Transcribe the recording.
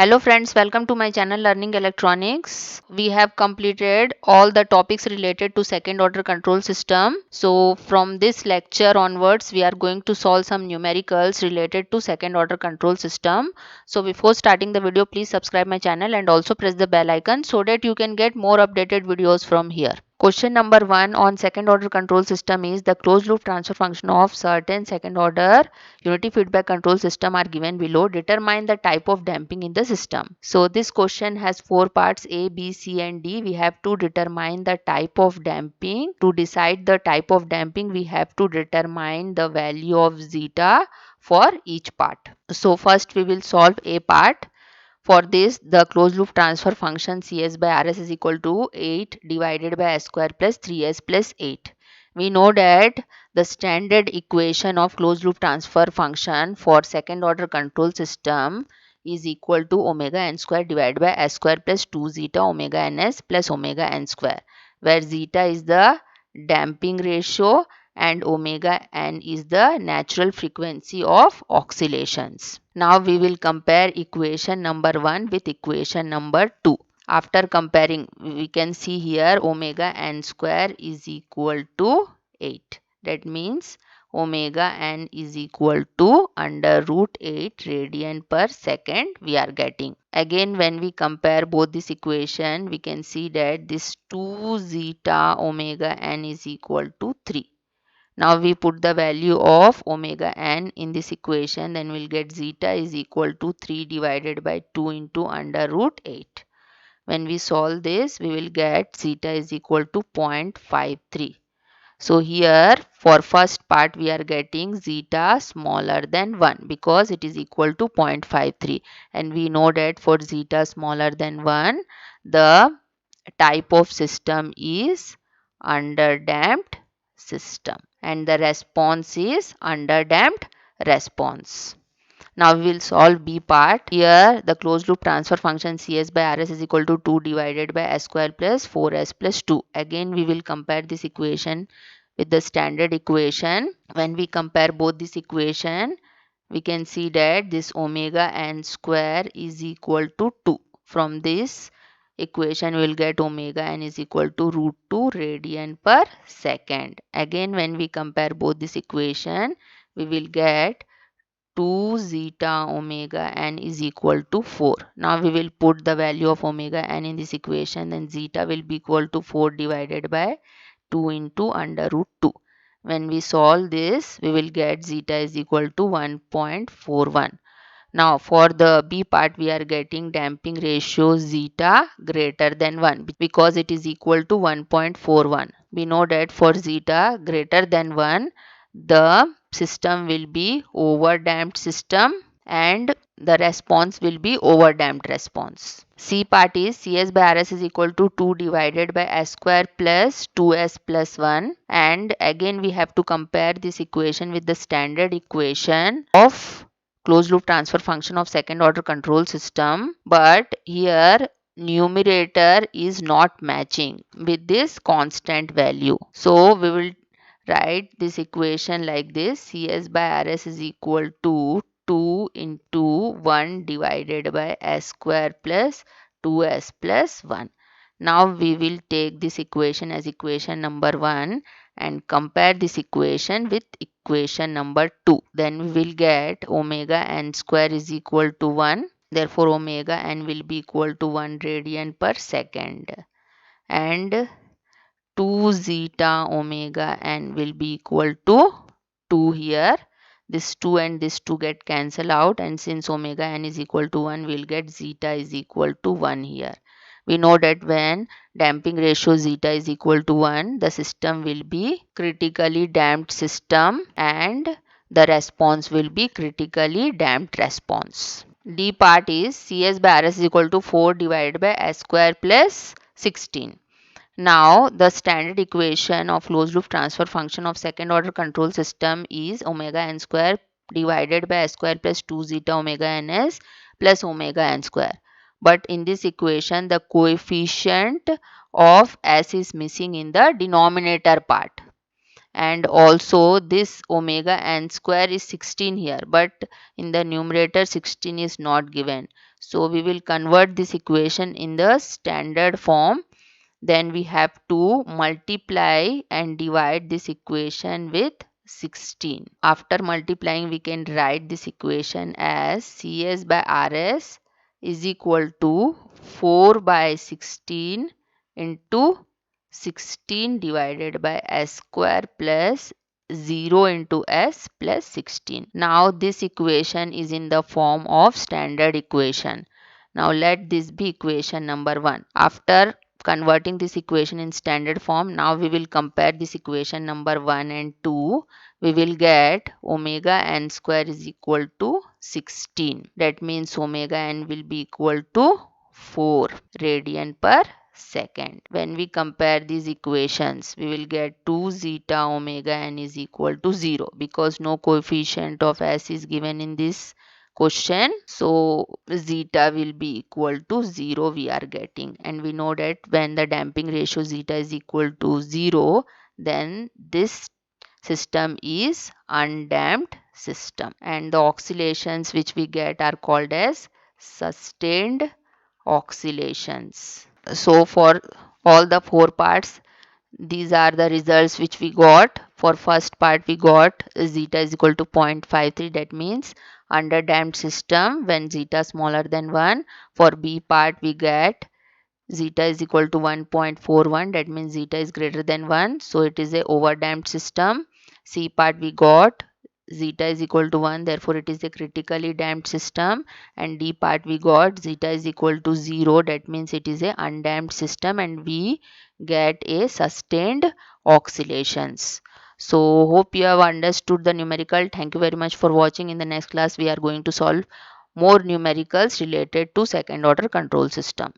Hello friends, welcome to my channel Learning Electronics. We have completed all the topics related to second order control system. So from this lecture onwards, we are going to solve some numericals related to second order control system. So before starting the video, please subscribe my channel and also press the bell icon so that you can get more updated videos from here. Question number 1 on second order control system is the closed loop transfer function of certain second order unity feedback control system are given below. Determine the type of damping in the system. So this question has 4 parts A, B, C and D. We have to determine the type of damping. To decide the type of damping, we have to determine the value of zeta for each part. So first we will solve A part. For this, the closed loop transfer function Cs by Rs is equal to 8 divided by s square plus 3s plus 8. We know that the standard equation of closed loop transfer function for second order control system is equal to omega n square divided by s square plus 2 zeta omega ns plus omega n square, where zeta is the damping ratio and omega n is the natural frequency of oscillations. Now we will compare equation number 1 with equation number 2. After comparing, we can see here omega n square is equal to 8. That means omega n is equal to under root 8 radian per second we are getting. Again, when we compare both this equation, we can see that this 2 zeta omega n is equal to 3. Now we put the value of omega n in this equation, then we'll get zeta is equal to 3 divided by 2 into under root 8. When we solve this, we will get zeta is equal to 0.53. So here for first part we are getting zeta smaller than 1 because it is equal to 0.53, and we know that for zeta smaller than 1 the type of system is underdamped system and the response is underdamped response. Now we will solve B part. Here the closed loop transfer function Cs by Rs is equal to 2 divided by s square plus 4s plus 2. Again we will compare this equation with the standard equation. When we compare both this equation, we can see that this omega n square is equal to 2. From this equation we will get omega n is equal to root 2 radian per second. Again when we compare both this equation, we will get 2 zeta omega n is equal to 4. Now we will put the value of omega n in this equation, then zeta will be equal to 4 divided by 2 into under root 2. When we solve this, we will get zeta is equal to 1.41. Now for the B part, we are getting damping ratio zeta greater than 1 because it is equal to 1.41. We know that for zeta greater than 1, the system will be overdamped system and the response will be overdamped response. C part is Cs by Rs is equal to 2 divided by s square plus 2s plus 1, and again we have to compare this equation with the standard equation of closed loop transfer function of second order control system, but here numerator is not matching with this constant value. So we will write this equation like this: Cs by Rs is equal to 2 into 1 divided by s square plus 2s plus 1. Now we will take this equation as equation number 1 and compare this equation with equation number 2. Then we will get omega n square is equal to 1. Therefore omega n will be equal to 1 radian per second, and 2 zeta omega n will be equal to 2 here. This 2 and this 2 get cancelled out, and since omega n is equal to 1, we'll get zeta is equal to 1 here. We know that when damping ratio zeta is equal to 1, the system will be critically damped system and the response will be critically damped response. D part is Cs by Rs is equal to 4 divided by s square plus 16. Now the standard equation of closed loop transfer function of second order control system is omega n square divided by s square plus 2 zeta omega ns plus omega n square. But in this equation the coefficient of s is missing in the denominator part, and also this omega n square is 16 here, but in the numerator 16 is not given. So we will convert this equation in the standard form. Then we have to multiply and divide this equation with 16. After multiplying, we can write this equation as CS by RS is equal to 4 by 16 into 16 divided by S square plus 0 into S plus 16. Now this equation is in the form of standard equation. Now let this be equation number 1. After converting this equation in standard form, now we will compare this equation number 1 and 2. We will get omega n square is equal to 16. That means omega n will be equal to 4 radian per second. When we compare these equations, we will get 2 zeta omega n is equal to 0 because no coefficient of s is given in this question. So zeta will be equal to 0 we are getting, and we know that when the damping ratio zeta is equal to 0, then this system is undamped system, and the oscillations which we get are called as sustained oscillations. So for all the 4 parts, these are the results which we got. For first part we got zeta is equal to 0.53, that means under damped system when zeta smaller than 1. For B part we get zeta is equal to 1.41, that means zeta is greater than 1, so it is a overdamped system. C part we got zeta is equal to 1, therefore it is a critically damped system. And D part we got zeta is equal to 0, that means it is a undamped system, and we get a sustained oscillations. So hope you have understood the numerical. Thank you very much for watching. In the next class we are going to solve more numericals related to second order control system.